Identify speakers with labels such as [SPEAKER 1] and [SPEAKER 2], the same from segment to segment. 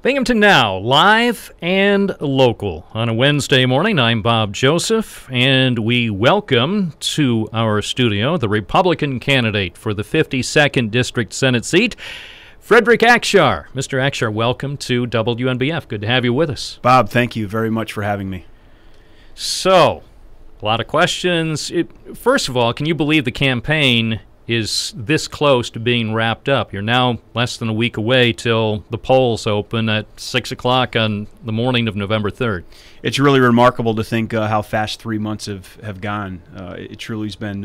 [SPEAKER 1] Binghamton Now, live and local. On a Wednesday morning, I'm Bob Joseph, and we welcome to our studio the Republican candidate for the 52nd District Senate seat, Frederick Akshar. Mr. Akshar, welcome to WNBF. Good to have you with us.
[SPEAKER 2] Bob, thank you very much for having me.
[SPEAKER 1] So, a lot of questions. First of all, can you believe the campaign is this close to being wrapped up? You're now less than a week away till the polls open at 6 o'clock on the morning of November 3rd.
[SPEAKER 2] It's really remarkable to think how fast 3 months have gone. It truly has been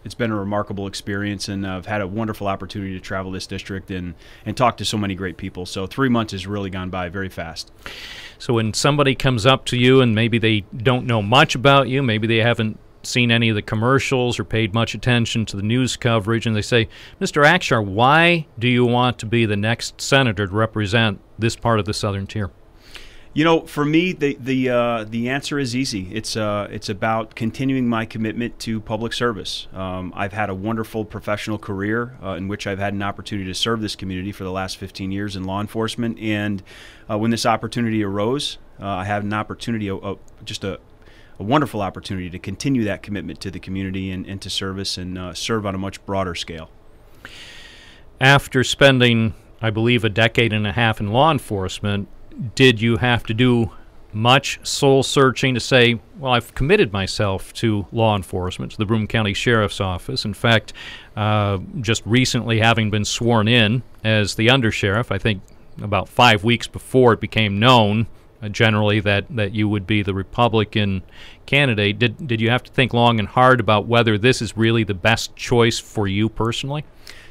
[SPEAKER 2] it's been a remarkable experience, and I've had a wonderful opportunity to travel this district and talk to so many great people. So 3 months has really gone by very fast.
[SPEAKER 1] So when somebody comes up to you and maybe they don't know much about you, maybe they haven't seen any of the commercials or paid much attention to the news coverage, and they say, Mr. Akshar, why do you want to be the next senator to represent this part of the Southern Tier?
[SPEAKER 2] You know, for me, the answer is easy. It's about continuing my commitment to public service. I've had a wonderful professional career in which I've had an opportunity to serve this community for the last 15 years in law enforcement, and when this opportunity arose, I had an opportunity, just a wonderful opportunity to continue that commitment to the community and to service and serve on a much broader scale.
[SPEAKER 1] After spending, I believe, a decade and a half in law enforcement, did you have to do much soul searching to say, well, I've committed myself to law enforcement, to the Broome County Sheriff's Office? In fact, just recently having been sworn in as the undersheriff, I think about 5 weeks before it became known generally that you would be the Republican candidate, did you have to think long and hard about whether this is really the best choice for you personally?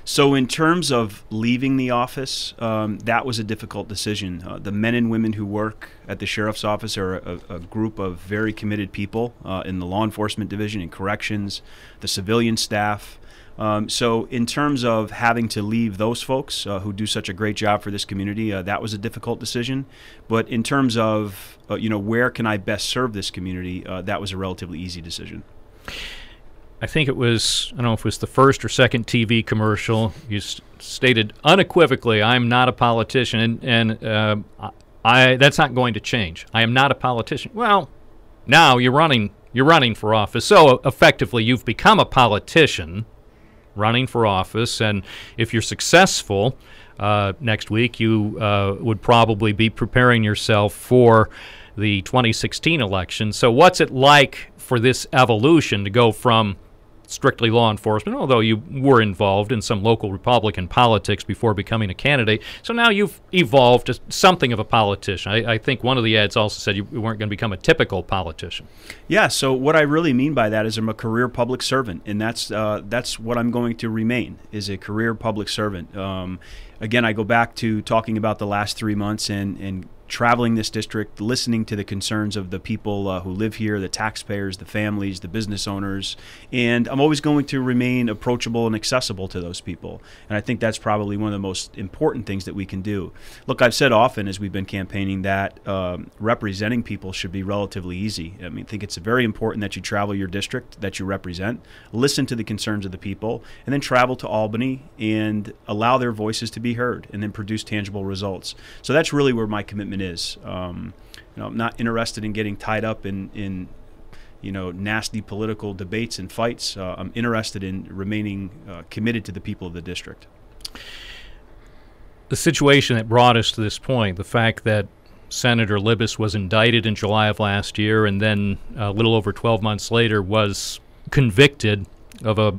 [SPEAKER 2] So in terms of leaving the office, that was a difficult decision. The men and women who work at the Sheriff's Office are a group of very committed people in the law enforcement division, in corrections, the civilian staff. So in terms of having to leave those folks who do such a great job for this community, that was a difficult decision. But in terms of where can I best serve this community, that was a relatively easy decision.
[SPEAKER 1] I think it was, I don't know if it was the first or second TV commercial, you stated unequivocally, I'm not a politician, and that's not going to change. I am not a politician. Well, now you're running for office, so effectively you've become a politician running for office, and if you're successful next week, you would probably be preparing yourself for the 2016 election. So what's it like for this evolution to go from strictly law enforcement, although you were involved in some local Republican politics before becoming a candidate, so now you've evolved to something of a politician. I think one of the ads also said you weren't going to become a typical politician.
[SPEAKER 2] Yeah, so what I really mean by that is I'm a career public servant, and that's what I'm going to remain, is a career public servant. Again, I go back to talking about the last 3 months and traveling this district, listening to the concerns of the people who live here, the taxpayers, the families, the business owners, and I'm always going to remain approachable and accessible to those people. And I think that's probably one of the most important things that we can do. Look, I've said often as we've been campaigning that representing people should be relatively easy. I mean, I think it's very important that you travel your district that you represent, listen to the concerns of the people, and then travel to Albany and allow their voices to be heard, and then produce tangible results. So that's really where my commitment is. I'm not interested in getting tied up in nasty political debates and fights. I'm interested in remaining committed to the people of the district.
[SPEAKER 1] The situation that brought us to this point, the fact that Senator Libous was indicted in July of last year and then a little over 12 months later was convicted of a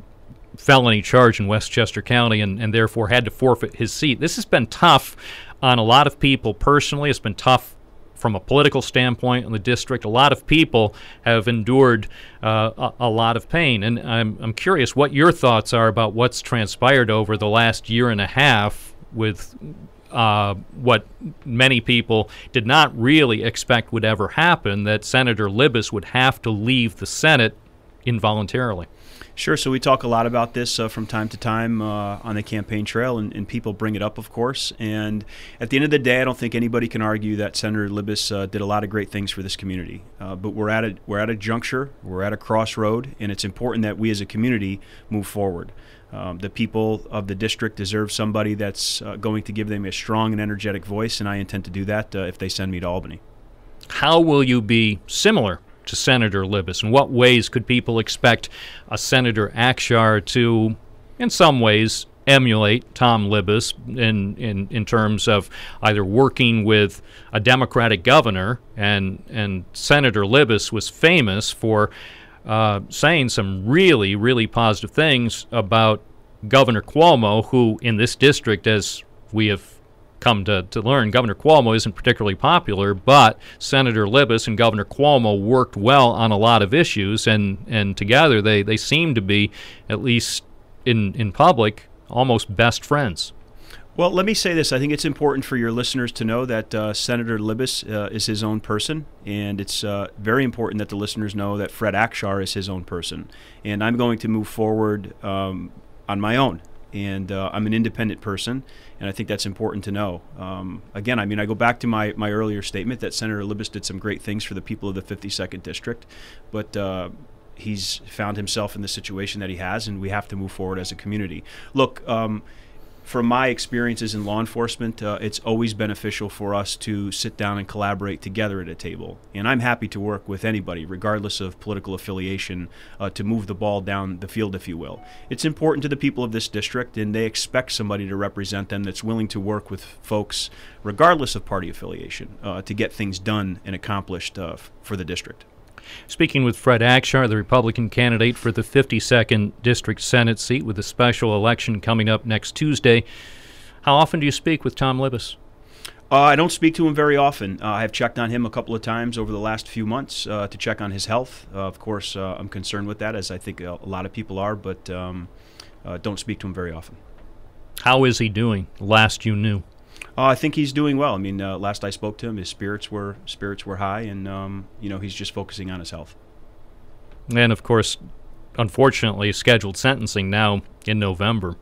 [SPEAKER 1] felony charge in Westchester County and therefore had to forfeit his seat. This has been tough on a lot of people personally. It's been tough from a political standpoint in the district. A lot of people have endured a lot of pain, and I'm curious what your thoughts are about what's transpired over the last year and a half with what many people did not really expect would ever happen, that Senator Libous would have to leave the Senate involuntarily.
[SPEAKER 2] Sure. So we talk a lot about this from time to time on the campaign trail, and people bring it up, of course. And at the end of the day, I don't think anybody can argue that Senator Libous did a lot of great things for this community. But we're at a juncture, we're at a crossroad, and it's important that we as a community move forward. The people of the district deserve somebody that's going to give them a strong and energetic voice, and I intend to do that if they send me to Albany.
[SPEAKER 1] How will you be similar to Senator Libous? In what ways could people expect a Senator Akshar to, in some ways, emulate Tom Libous in terms of either working with a Democratic governor, and Senator Libous was famous for saying some really, really positive things about Governor Cuomo, who in this district, as we have come to learn, Governor Cuomo isn't particularly popular, but Senator Libous and Governor Cuomo worked well on a lot of issues, and together they seem to be, at least in public, almost best friends.
[SPEAKER 2] Well, let me say this. I think it's important for your listeners to know that Senator Libous is his own person, and it's very important that the listeners know that Fred Akshar is his own person. And I'm going to move forward on my own, and I'm an independent person, and I think that's important to know. Again, I mean, I go back to my earlier statement that Senator Libous did some great things for the people of the 52nd District, but he's found himself in the situation that he has, and we have to move forward as a community. Look, from my experiences in law enforcement, it's always beneficial for us to sit down and collaborate together at a table. And I'm happy to work with anybody, regardless of political affiliation, to move the ball down the field, if you will. It's important to the people of this district, and they expect somebody to represent them that's willing to work with folks, regardless of party affiliation, to get things done and accomplished for the district.
[SPEAKER 1] Speaking with Fred Akshar, the Republican candidate for the 52nd District Senate seat with a special election coming up next Tuesday, how often do you speak with Tom Libous?
[SPEAKER 2] I don't speak to him very often. I have checked on him a couple of times over the last few months to check on his health. Of course, I'm concerned with that, as I think a lot of people are, but don't speak to him very often.
[SPEAKER 1] How is he doing, last you knew?
[SPEAKER 2] I think he's doing well. I mean, last I spoke to him, his spirits were high, and he's just focusing on his health.
[SPEAKER 1] And of course, unfortunately, scheduled sentencing now in November.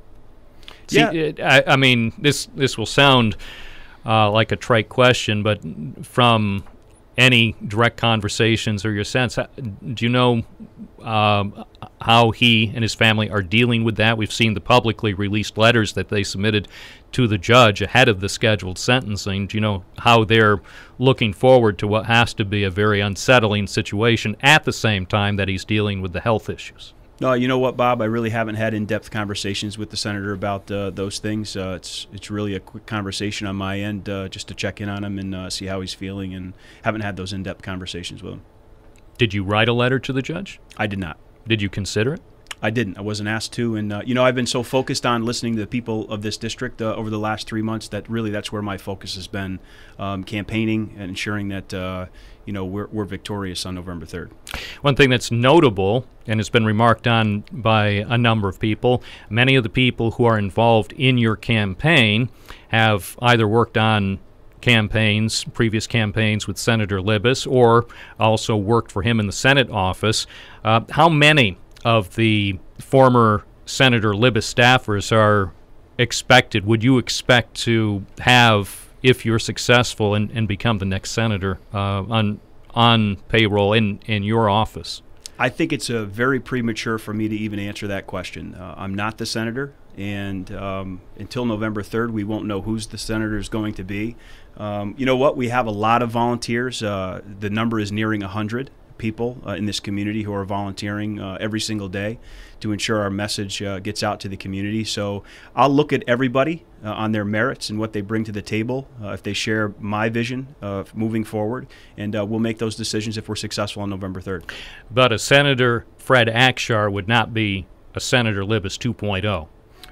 [SPEAKER 1] See,
[SPEAKER 2] yeah.
[SPEAKER 1] I mean, this will sound like a trite question, but from any direct conversations or your sense, do you know how he and his family are dealing with that? We've seen the publicly released letters that they submitted to the judge ahead of the scheduled sentencing. Do you know how they're looking forward to what has to be a very unsettling situation at the same time that he's dealing with the health issues?
[SPEAKER 2] No, you know what, Bob? I really haven't had in-depth conversations with the senator about those things. It's really a quick conversation on my end, just to check in on him and see how he's feeling, and haven't had those in-depth conversations with him.
[SPEAKER 1] Did you write a letter to the judge?
[SPEAKER 2] I did not.
[SPEAKER 1] Did you consider it?
[SPEAKER 2] I didn't. I wasn't asked to, and I've been so focused on listening to the people of this district over the last 3 months that really that's where my focus has been, campaigning and ensuring that we're victorious on November 3rd.
[SPEAKER 1] One thing that's notable, and it's been remarked on by a number of people, many of the people who are involved in your campaign have either worked on previous campaigns with Senator Libous, or also worked for him in the Senate office. How many of the former Senator Libous staffers would you expect to have, if you're successful and become the next senator, on payroll in your office?
[SPEAKER 2] I think it's very premature for me to even answer that question. I'm not the senator, and until November 3rd, we won't know who's the senator is going to be. You know what? We have a lot of volunteers. The number is nearing 100 people in this community who are volunteering every single day to ensure our message gets out to the community. So I'll look at everybody on their merits and what they bring to the table, if they share my vision of moving forward, and we'll make those decisions if we're successful on November 3rd.
[SPEAKER 1] But a Senator Fred Akshar would not be a Senator Libous 2.0.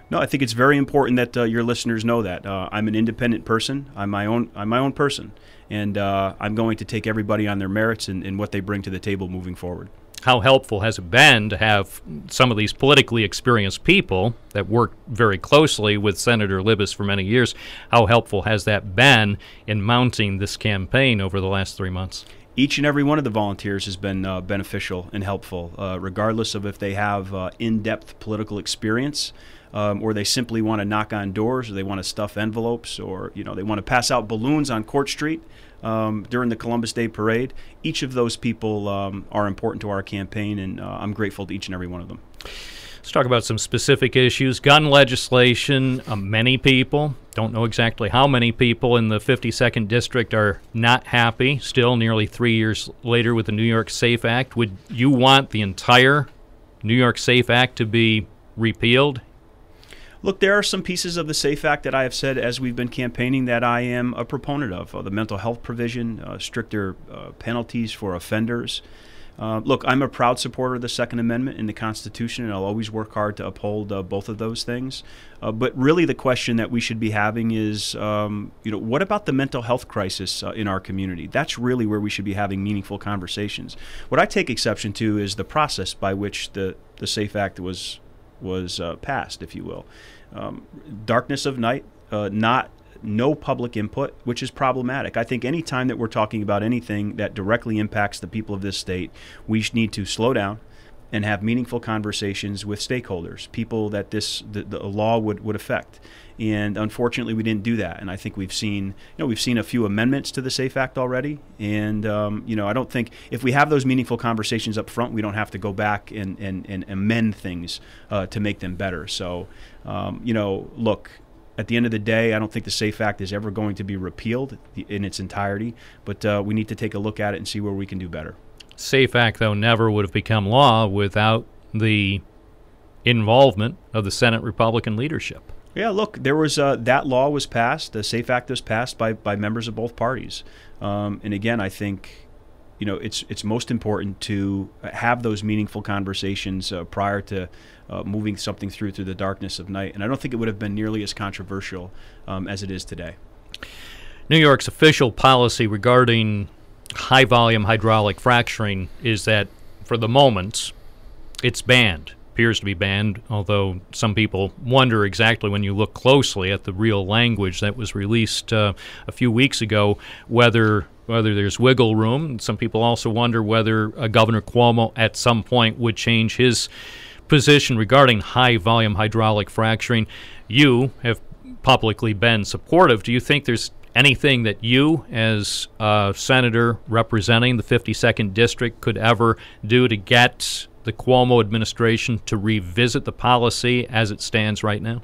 [SPEAKER 2] No, I think it's very important that your listeners know that. I'm an independent person. I'm my own person. And I'm going to take everybody on their merits and what they bring to the table moving forward.
[SPEAKER 1] How helpful has it been to have some of these politically experienced people that worked very closely with Senator Libous for many years? How helpful has that been in mounting this campaign over the last 3 months?
[SPEAKER 2] Each and every one of the volunteers has been beneficial and helpful, regardless of if they have in-depth political experience, or they simply want to knock on doors, or they want to stuff envelopes, or they want to pass out balloons on Court Street during the Columbus Day Parade. Each of those people are important to our campaign, and I'm grateful to each and every one of them.
[SPEAKER 1] Let's talk about some specific issues. Gun legislation. Many people, don't know exactly how many people in the 52nd District are not happy still nearly 3 years later with the New York SAFE Act. Would you want the entire New York SAFE Act to be repealed?
[SPEAKER 2] Look, there are some pieces of the SAFE Act that I have said as we've been campaigning that I am a proponent of. The mental health provision, stricter penalties for offenders. Look, I'm a proud supporter of the Second Amendment in the Constitution, and I'll always work hard to uphold both of those things. But really the question that we should be having is, what about the mental health crisis in our community? That's really where we should be having meaningful conversations. What I take exception to is the process by which the SAFE Act was passed, if you will. Darkness of night, no public input, which is problematic. I think any time that we're talking about anything that directly impacts the people of this state, we need to slow down and have meaningful conversations with stakeholders, people that the law would affect. And unfortunately, we didn't do that. And I think we've seen a few amendments to the SAFE Act already. And I don't think if we have those meaningful conversations up front, we don't have to go back and amend things to make them better. So, look. At the end of the day, I don't think the SAFE Act is ever going to be repealed in its entirety, but we need to take a look at it and see where we can do better.
[SPEAKER 1] SAFE Act, though, never would have become law without the involvement of the Senate Republican leadership.
[SPEAKER 2] Yeah, look, there was that law was passed. The SAFE Act was passed by members of both parties, and again, I think it's most important to have those meaningful conversations prior to moving something through the darkness of night. And I don't think it would have been nearly as controversial as it is today.
[SPEAKER 1] New York's official policy regarding high-volume hydraulic fracturing is that, for the moment, it's banned. Appears to be banned, although some people wonder exactly when you look closely at the real language that was released a few weeks ago whether there's wiggle room. Some people also wonder whether Governor Cuomo at some point would change his position regarding high-volume hydraulic fracturing. You have publicly been supportive. Do you think there's anything that you, as a senator representing the 52nd District, could ever do to get the Cuomo administration to revisit the policy as it stands right now?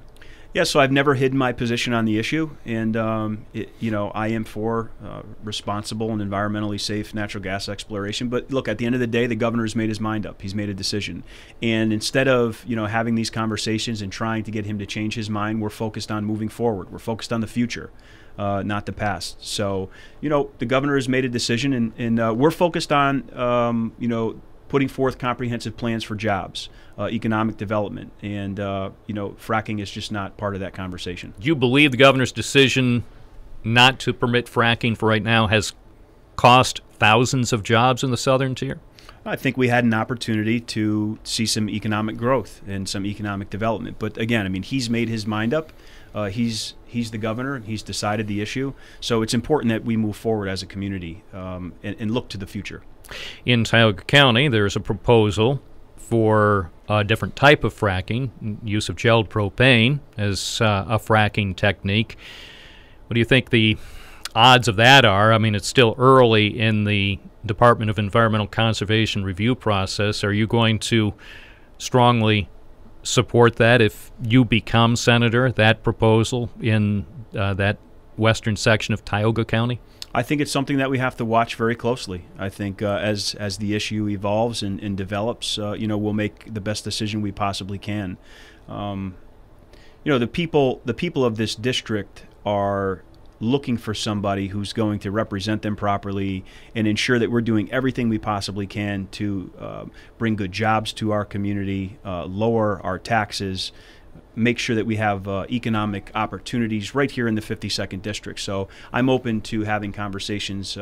[SPEAKER 2] Yeah, so I've never hidden my position on the issue, and I am for responsible and environmentally safe natural gas exploration. But look, at the end of the day, the governor's made his mind up. He's made a decision, and instead of having these conversations and trying to get him to change his mind, we're focused on moving forward. We're focused on the future, not the past. So the governor has made a decision, and we're focused on putting forth comprehensive plans for jobs, economic development, and fracking is just not part of that conversation.
[SPEAKER 1] Do you believe the governor's decision not to permit fracking for right now has cost thousands of jobs in the southern tier?
[SPEAKER 2] I think we had an opportunity to see some economic growth and some economic development. But again, he's made his mind up. He's the governor, and he's decided the issue. So it's important that we move forward as a community and look to the future.
[SPEAKER 1] In Tioga County, there's a proposal for a different type of fracking, use of gelled propane as a fracking technique. What do you think the odds of that are? It's still early in the Department of Environmental Conservation review process. Are you going to strongly support that if you become senator, that proposal in that western section of Tioga County?
[SPEAKER 2] I think it's something that we have to watch very closely. I think as the issue evolves and develops, we'll make the best decision we possibly can. The people of this district are looking for somebody who's going to represent them properly and ensure that we're doing everything we possibly can to bring good jobs to our community, lower our taxes, make sure that we have economic opportunities right here in the 52nd District. So I'm open to having conversations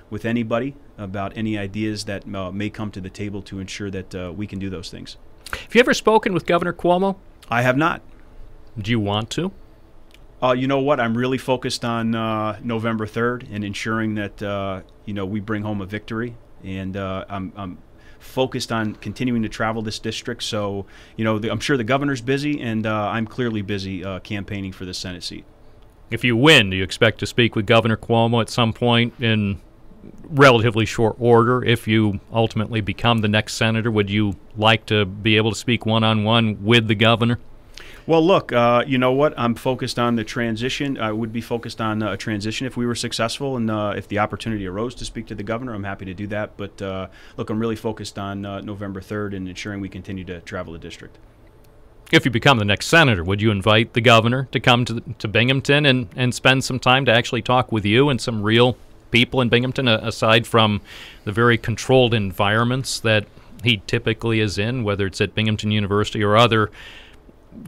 [SPEAKER 2] with anybody about any ideas that may come to the table to ensure that we can do those things.
[SPEAKER 1] Have you ever spoken with Governor Cuomo?
[SPEAKER 2] I have not.
[SPEAKER 1] Do you want to?
[SPEAKER 2] You know what? I'm really focused on November 3rd and ensuring that we bring home a victory. And I'm focused on continuing to travel this district. So, I'm sure the governor's busy, and I'm clearly busy campaigning for the Senate seat.
[SPEAKER 1] If you win, do you expect to speak with Governor Cuomo at some point in relatively short order, if you ultimately become the next senator, would you like to be able to speak one-on-one with the governor?
[SPEAKER 2] Well, look, you know what? I'm focused on the transition. I would be focused on a transition if we were successful, and if the opportunity arose to speak to the governor, I'm happy to do that. But look, I'm really focused on November 3rd and ensuring we continue to travel the district.
[SPEAKER 1] If you become the next senator, would you invite the governor to come to Binghamton and spend some time to actually talk with you and some real people in Binghamton, aside from the very controlled environments that he typically is in, whether it's at Binghamton University or other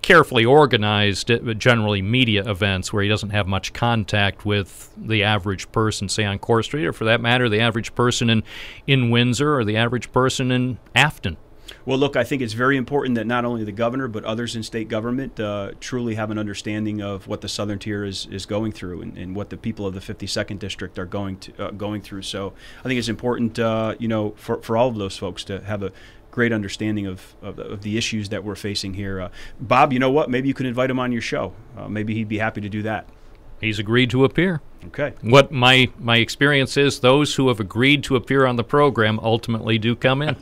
[SPEAKER 1] carefully organized, generally media events where he doesn't have much contact with the average person, say on Core Street, or for that matter, the average person in Windsor or the average person in Afton?
[SPEAKER 2] Well, look, I think it's very important that not only the governor but others in state government truly have an understanding of what the Southern Tier is going through and what the people of the 52nd District are going through. So I think it's important, for all of those folks to have a great understanding of the issues that we're facing here. Bob, you know what? Maybe you could invite him on your show. Maybe he'd be happy to do that.
[SPEAKER 1] He's agreed to appear.
[SPEAKER 2] Okay.
[SPEAKER 1] What my experience is, those who have agreed to appear on the program ultimately do come in.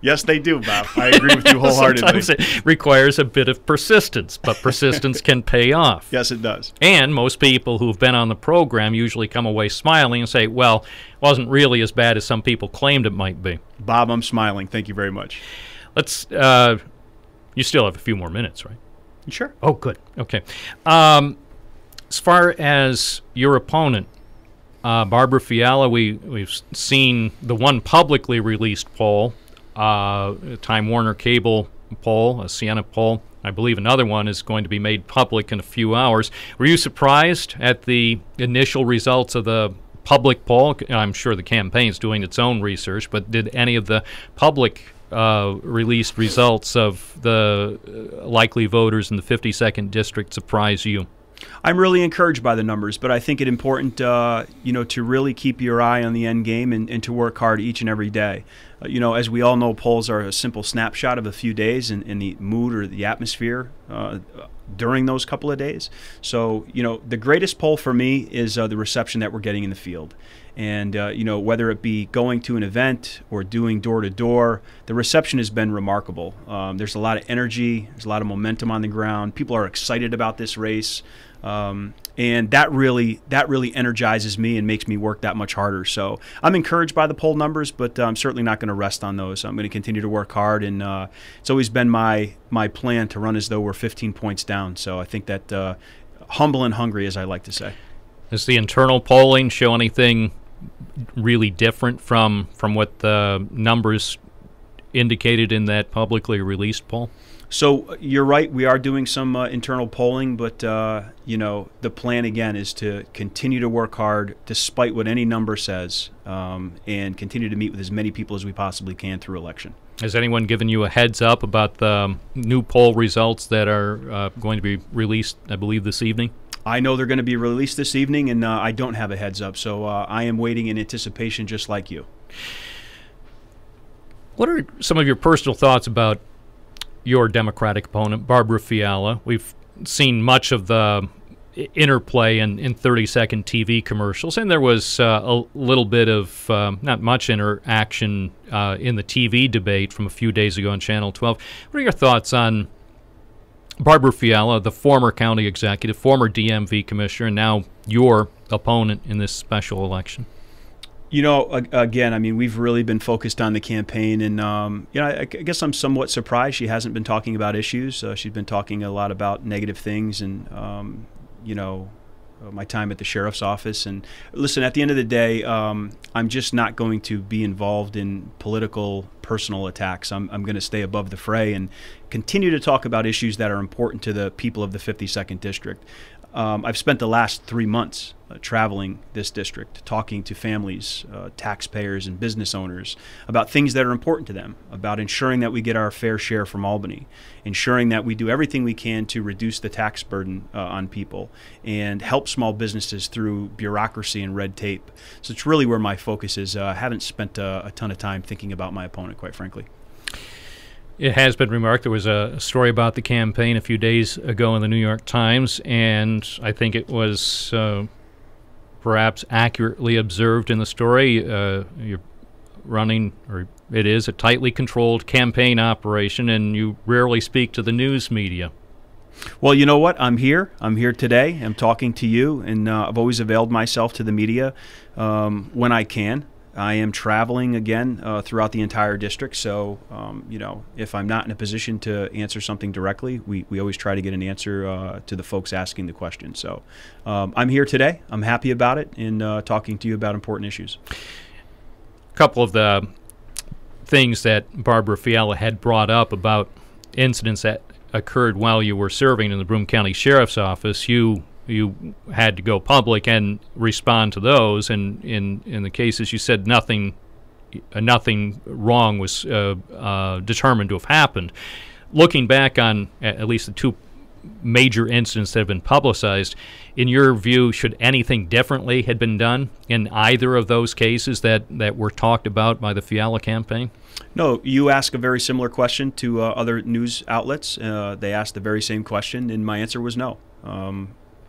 [SPEAKER 2] Yes, they do, Bob. I agree with you wholeheartedly.
[SPEAKER 1] Sometimes it requires a bit of persistence, but persistence can pay off.
[SPEAKER 2] Yes, it does.
[SPEAKER 1] And most people who've been on the program usually come away smiling and say, well, it wasn't really as bad as some people claimed it might be.
[SPEAKER 2] Bob, I'm smiling. Thank you very much.
[SPEAKER 1] Let's, you still have a few more minutes, right?
[SPEAKER 2] Sure.
[SPEAKER 1] Oh, good. Okay. As far as your opponent, Barbara Fiala, we've seen the one publicly released poll, Time Warner Cable poll, a Siena poll. I believe another one is going to be made public in a few hours. Were you surprised at the initial results of the public poll? I'm sure the campaign's doing its own research, but did any of the public released results of the likely voters in the 52nd District surprise you?
[SPEAKER 2] I'm really encouraged by the numbers, but I think it's important, to really keep your eye on the end game and to work hard each and every day. As we all know, polls are a simple snapshot of a few days in the mood or the atmosphere during those couple of days. So, the greatest poll for me is the reception that we're getting in the field. And, whether it be going to an event or doing door-to-door, the reception has been remarkable. There's a lot of energy. There's a lot of momentum on the ground. People are excited about this race. And that really energizes me and makes me work that much harder. So I'm encouraged by the poll numbers, but I'm certainly not going to rest on those. I'm going to continue to work hard, and it's always been my plan to run as though we're 15 points down. So I think that humble and hungry, as I like to say.
[SPEAKER 1] Does the internal polling show anything really different from what the numbers indicated in that publicly released poll?
[SPEAKER 2] So you're right, we are doing some internal polling, but the plan again is to continue to work hard despite what any number says, and continue to meet with as many people as we possibly can through election.
[SPEAKER 1] Has anyone given you a heads up about the new poll results that are going to be released, I believe, this evening?
[SPEAKER 2] I know they're going to be released this evening, and I don't have a heads up, so I am waiting in anticipation just like you.
[SPEAKER 1] What are some of your personal thoughts about your Democratic opponent, Barbara Fiala? We've seen much of the interplay in 30-second TV commercials, and there was a little bit of not much interaction in the TV debate from a few days ago on Channel 12. What are your thoughts on Barbara Fiala, the former county executive, former DMV commissioner, and now your opponent in this special election?
[SPEAKER 2] Again, I mean, we've really been focused on the campaign, and I guess I'm somewhat surprised she hasn't been talking about issues. She's been talking a lot about negative things, and my time at the sheriff's office. And listen, at the end of the day, I'm just not going to be involved in political, personal attacks. I'm going to stay above the fray and continue to talk about issues that are important to the people of the 52nd District. I've spent the last 3 months traveling this district, talking to families, taxpayers, and business owners about things that are important to them, about ensuring that we get our fair share from Albany, ensuring that we do everything we can to reduce the tax burden on people and help small businesses through bureaucracy and red tape. So it's really where my focus is. I haven't spent a ton of time thinking about my opponent, quite frankly.
[SPEAKER 1] It has been remarked. There was a story about the campaign a few days ago in the New York Times, and I think it was perhaps accurately observed in the story. You're running, or it is, a tightly controlled campaign operation, and you rarely speak to the news media.
[SPEAKER 2] Well, you know what? I'm here. I'm here today. I'm talking to you, and I've always availed myself to the media when I can. I am traveling again throughout the entire district, so you know, if I'm not in a position to answer something directly, we always try to get an answer to the folks asking the question. So I'm here today. I'm happy about it, and talking to you about important issues.
[SPEAKER 1] A couple of the things that Barbara Fiala had brought up about incidents that occurred while you were serving in the Broome County Sheriff's Office, you had to go public and respond to those, and in the cases you said nothing wrong was determined to have happened. Looking back on at least the two major incidents that have been publicized, in your view, should anything differently had been done in either of those cases that were talked about by the Fiala campaign?
[SPEAKER 2] No, you ask a very similar question to other news outlets. They asked the very same question, and my answer was no.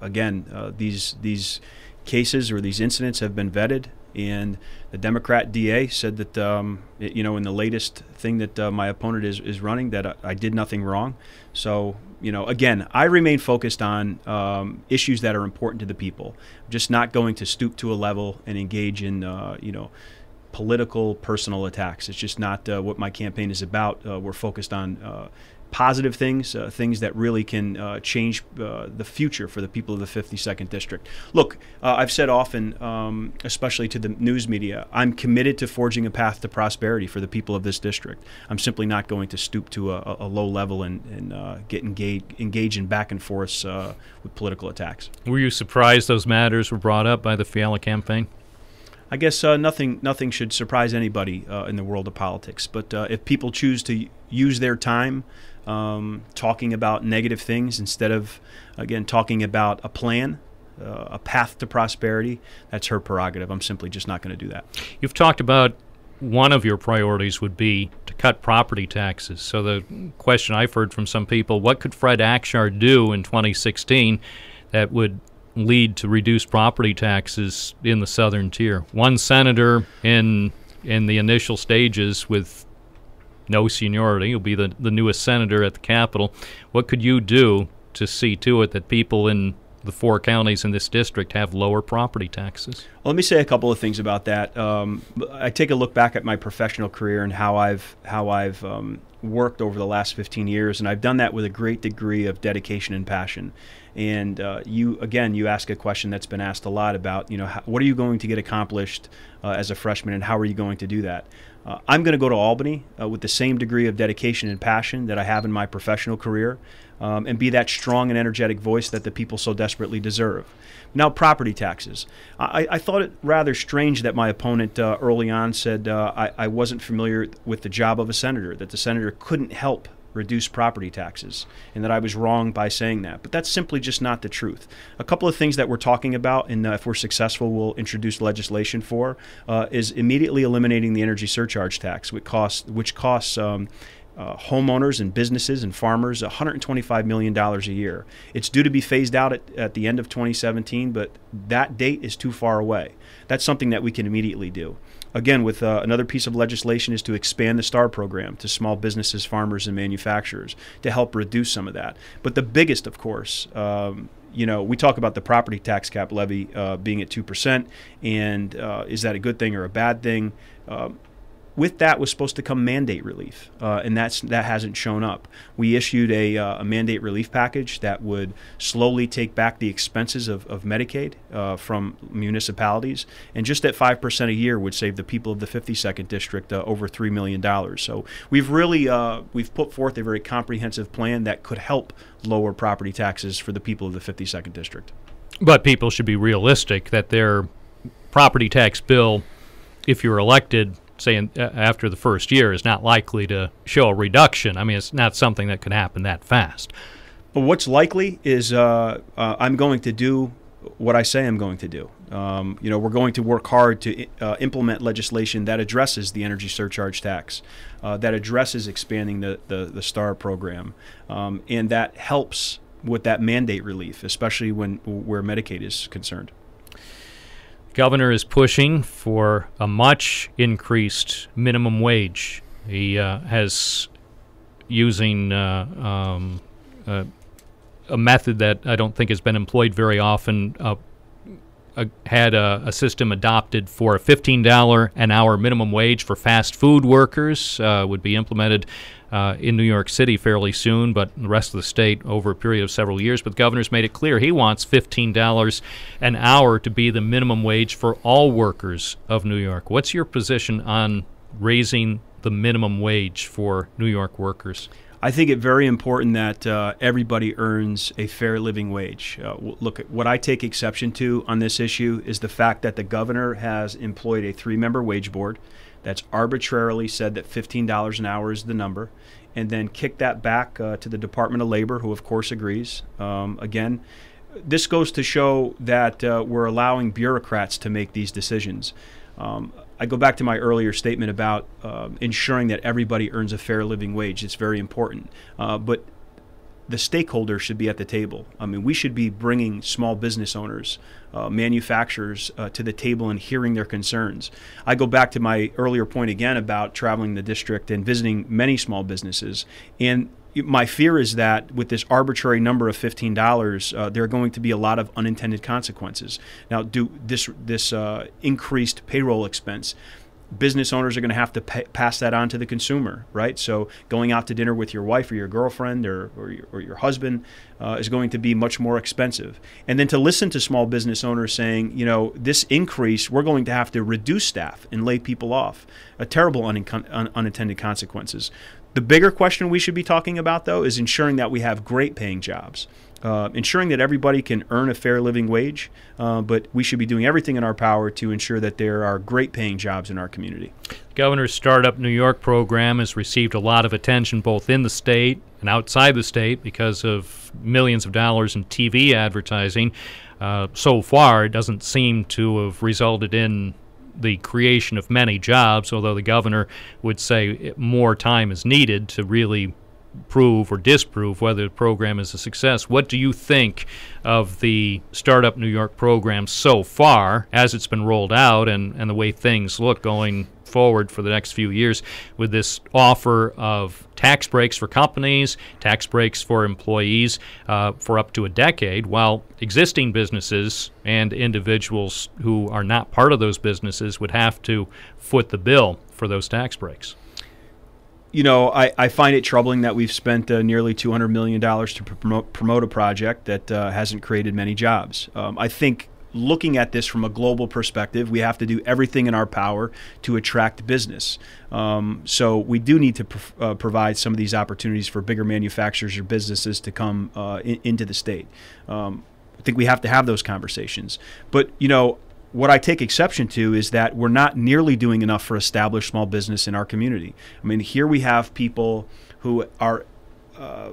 [SPEAKER 2] Again, these cases or these incidents have been vetted, and the Democrat DA said that you know, in the latest thing that my opponent is running, that I did nothing wrong. So, you know, again, I remain focused on issues that are important to the people. I'm just not going to stoop to a level and engage in you know, political, personal attacks. It's just not what my campaign is about. We're focused on positive things, things that really can change the future for the people of the 52nd District. Look, I've said often, especially to the news media, I'm committed to forging a path to prosperity for the people of this district. I'm simply not going to stoop to a low level and get engaged in back and forth with political attacks.
[SPEAKER 1] Were you surprised those matters were brought up by the Fiala campaign?
[SPEAKER 2] I guess nothing should surprise anybody in the world of politics. But if people choose to use their time talking about negative things instead of, again, talking about a plan, a path to prosperity, that's her prerogative. I'm simply just not going to do that.
[SPEAKER 1] You've talked about one of your priorities would be to cut property taxes. So the question I've heard from some people, what could Fred Akshar do in 2016 that would lead to reduced property taxes in the southern tier? One senator in the initial stages with no seniority, he'll be the newest senator at the Capitol. What could you do to see to it that people in the 4 counties in this district have lower property taxes?
[SPEAKER 2] Well, let me say a couple of things about that. I take a look back at my professional career and how I've worked over the last 15 years, and I've done that with a great degree of dedication and passion. And you ask a question that's been asked a lot about, you know, what are you going to get accomplished as a freshman, and how are you going to do that? I'm going to go to Albany with the same degree of dedication and passion that I have in my professional career, and be that strong and energetic voice that the people so desperately deserve. Now, property taxes. I thought it rather strange that my opponent early on said I wasn't familiar with the job of a senator, that the senator couldn't help reduce property taxes, and that I was wrong by saying that. But that's simply just not the truth. A couple of things that we're talking about, and if we're successful, we'll introduce legislation for, is immediately eliminating the energy surcharge tax, which costs homeowners and businesses and farmers $125 million a year. It's due to be phased out at the end of 2017, but that date is too far away. That's something that we can immediately do. Again, with another piece of legislation is to expand the STAR program to small businesses, farmers, and manufacturers to help reduce some of that. But the biggest, of course, you know, we talk about the property tax cap levy being at 2%, and is that a good thing or a bad thing? With that was supposed to come mandate relief, and that hasn't shown up. We issued a mandate relief package that would slowly take back the expenses of Medicaid from municipalities, and just at 5% a year would save the people of the 52nd District over $3 million. So we've really we've put forth a very comprehensive plan that could help lower property taxes for the people of the 52nd District.
[SPEAKER 1] But people should be realistic that their property tax bill, if you're elected, say after the first year, is not likely to show a reduction. I mean, it's not something that could happen that fast.
[SPEAKER 2] But what's likely is I'm going to do what I say I'm going to do. You know, we're going to work hard to implement legislation that addresses the energy surcharge tax, that addresses expanding the STAR program, and that helps with that mandate relief, especially where Medicaid is concerned.
[SPEAKER 1] governor is pushing for a much increased minimum wage. He has using a method that I don't think has been employed very often, had a system adopted for a $15 an hour minimum wage for fast food workers, would be implemented in New York City fairly soon, but the rest of the state over a period of several years. But the governor's made it clear he wants $15 an hour to be the minimum wage for all workers of New York. What's your position on raising the minimum wage for New York workers?
[SPEAKER 2] I think it's very important that everybody earns a fair living wage. Look, what I take exception to on this issue is the fact that the governor has employed a 3-member wage board that's arbitrarily said that $15 an hour is the number, and then kicked that back to the Department of Labor, who of course agrees. Again, this goes to show that we're allowing bureaucrats to make these decisions. I go back to my earlier statement about ensuring that everybody earns a fair living wage. It's very important. But the stakeholders should be at the table. I mean, we should be bringing small business owners, manufacturers to the table and hearing their concerns. I go back to my earlier point again about traveling the district and visiting many small businesses. And my fear is that with this arbitrary number of $15, there are going to be a lot of unintended consequences. Now, this increased payroll expense, business owners are going to have to pass that on to the consumer, right? So going out to dinner with your wife or your girlfriend or your husband is going to be much more expensive. And then to listen to small business owners saying, you know, this increase, we're going to have to reduce staff and lay people off. A terrible unintended consequences. The bigger question we should be talking about, though, is ensuring that we have great paying jobs. Ensuring that everybody can earn a fair living wage, but we should be doing everything in our power to ensure that there are great paying jobs in our community.
[SPEAKER 1] Governor's Startup New York program has received a lot of attention both in the state and outside the state because of millions of dollars in TV advertising. So far, it doesn't seem to have resulted in the creation of many jobs, although the governor would say more time is needed to really prove or disprove whether the program is a success. What do you think of the Startup New York program so far as it's been rolled out and the way things look going forward for the next few years with this offer of tax breaks for companies, tax breaks for employees for up to a decade, while existing businesses and individuals who are not part of those businesses would have to foot the bill for those tax breaks?
[SPEAKER 2] You know, I find it troubling that we've spent nearly $200 million to promote a project that hasn't created many jobs. I think looking at this from a global perspective, we have to do everything in our power to attract business. So we do need to provide some of these opportunities for bigger manufacturers or businesses to come into the state. I think we have to have those conversations. But, you know, what I take exception to is that we're not nearly doing enough for established small business in our community. I mean, here we have people who are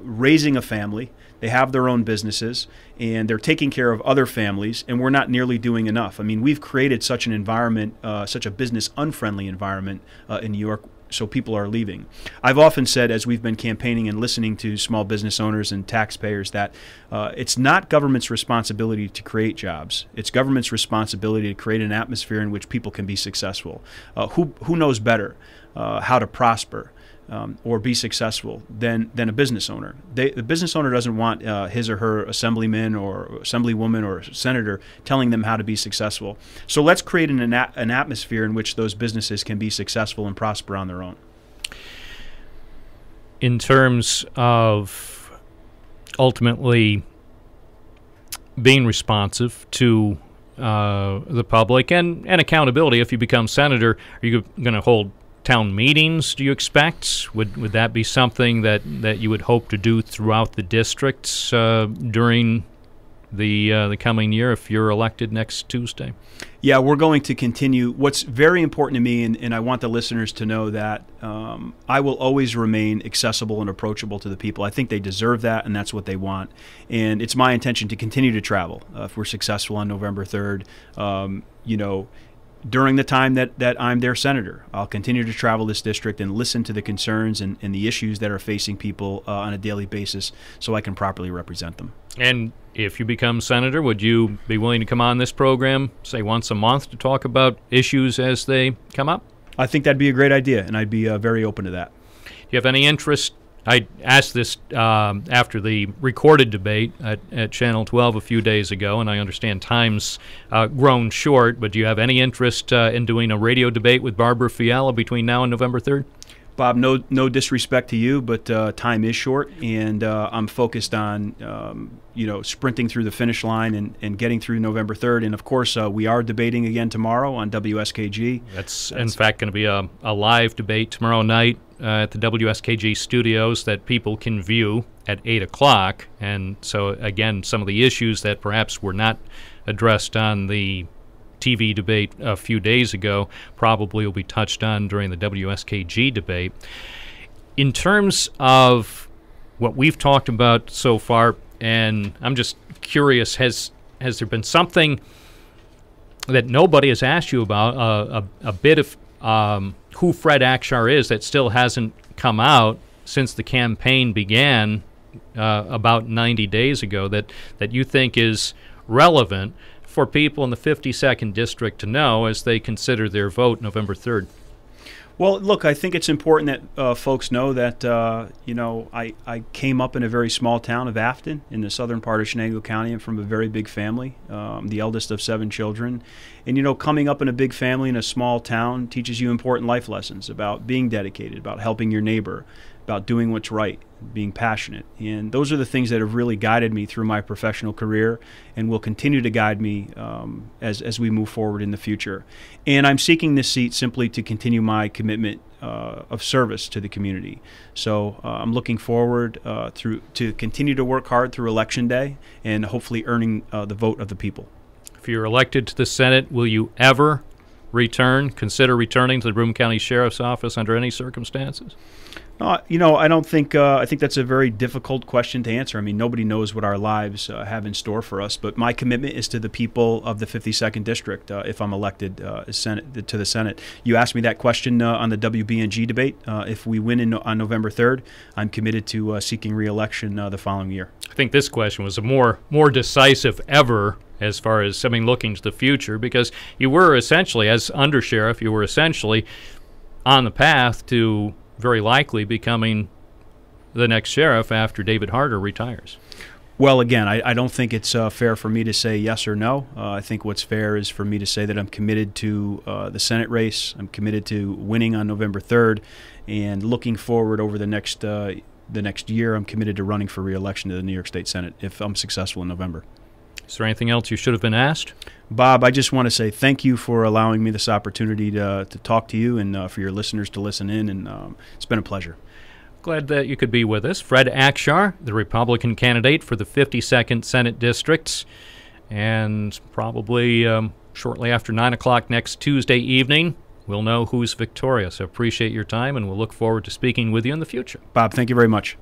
[SPEAKER 2] raising a family, they have their own businesses, and they're taking care of other families, and we're not nearly doing enough. I mean, we've created such an environment, such a business-unfriendly environment in New York, so people are leaving. I've often said, as we've been campaigning and listening to small business owners and taxpayers, that it's not government's responsibility to create jobs. It's government's responsibility to create an atmosphere in which people can be successful. Who knows better how to prosper or be successful than a business owner? The business owner doesn't want his or her assemblyman or assemblywoman or senator telling them how to be successful. So let's create an atmosphere in which those businesses can be successful and prosper on their own.
[SPEAKER 1] In terms of ultimately being responsive to the public and accountability, if you become senator, are you going to hold town meetings, do you expect? Would that be something that you would hope to do throughout the district during the coming year if you're elected next Tuesday?
[SPEAKER 2] Yeah, we're going to continue. What's very important to me, and I want the listeners to know that I will always remain accessible and approachable to the people. I think they deserve that, and that's what they want. And it's my intention to continue to travel. If we're successful on November 3rd, you know, during the time that I'm their senator. I'll continue to travel this district and listen to the concerns and the issues that are facing people on a daily basis so I can properly represent them.
[SPEAKER 1] And if you become senator, would you be willing to come on this program, say once a month, to talk about issues as they come up?
[SPEAKER 2] I think that'd be a great idea, and I'd be very open to that.
[SPEAKER 1] Do you have any interest? I asked this after the recorded debate at Channel 12 a few days ago, and I understand time's grown short, but do you have any interest in doing a radio debate with Barbara Fiala between now and November 3rd?
[SPEAKER 2] Bob, no disrespect to you, but time is short, and I'm focused on sprinting through the finish line and getting through November 3rd. And of course, we are debating again tomorrow on WSKG.
[SPEAKER 1] That's in fact going to be a live debate tomorrow night at the WSKG studios that people can view at 8 o'clock. And so again, some of the issues that perhaps were not addressed on the TV debate a few days ago probably will be touched on during the WSKG debate. In terms of what we've talked about so far, and I'm just curious, has there been something that nobody has asked you about, a bit of who Fred Akshar is that still hasn't come out since the campaign began about 90 days ago that you think is relevant for people in the 52nd District to know as they consider their vote November 3rd?
[SPEAKER 2] Well, look, I think it's important that folks know that, I came up in a very small town of Afton in the southern part of Chenango County. I'm from a very big family, the eldest of 7 children. And, coming up in a big family in a small town teaches you important life lessons about being dedicated, about helping your neighbor, about doing what's right, being passionate. And those are the things that have really guided me through my professional career and will continue to guide me as we move forward in the future. And I'm seeking this seat simply to continue my commitment of service to the community. So I'm looking forward to continue to work hard through Election Day and hopefully earning the vote of the people. If
[SPEAKER 1] you're elected to the Senate, will you ever consider returning to the Broome County Sheriff's Office under any circumstances?
[SPEAKER 2] I don't think, I think that's a very difficult question to answer. I mean, nobody knows what our lives have in store for us, but my commitment is to the people of the 52nd District if I'm elected to the Senate. You asked me that question on the WBNG debate. If we win on November 3rd, I'm committed to seeking re-election the following year.
[SPEAKER 1] I think this question was a more decisive ever as far as, looking to the future, because you were essentially, as undersheriff, you were essentially on the path to very likely becoming the next sheriff after David Harder retires.
[SPEAKER 2] Well, again, I don't think it's fair for me to say yes or no. I think what's fair is for me to say that I'm committed to the Senate race. I'm committed to winning on November 3rd, and looking forward over the next year, I'm committed to running for re-election to the New York State Senate if I'm successful in November.
[SPEAKER 1] Is there anything else you should have been asked?
[SPEAKER 2] Bob, I just want to say thank you for allowing me this opportunity to talk to you and for your listeners to listen in, and it's been a pleasure.
[SPEAKER 1] Glad that you could be with us. Fred Akshar, the Republican candidate for the 52nd Senate District, and probably shortly after 9 o'clock next Tuesday evening, we'll know who's victorious. I appreciate your time, and we'll look forward to speaking with you in the future.
[SPEAKER 2] Bob, thank you very much.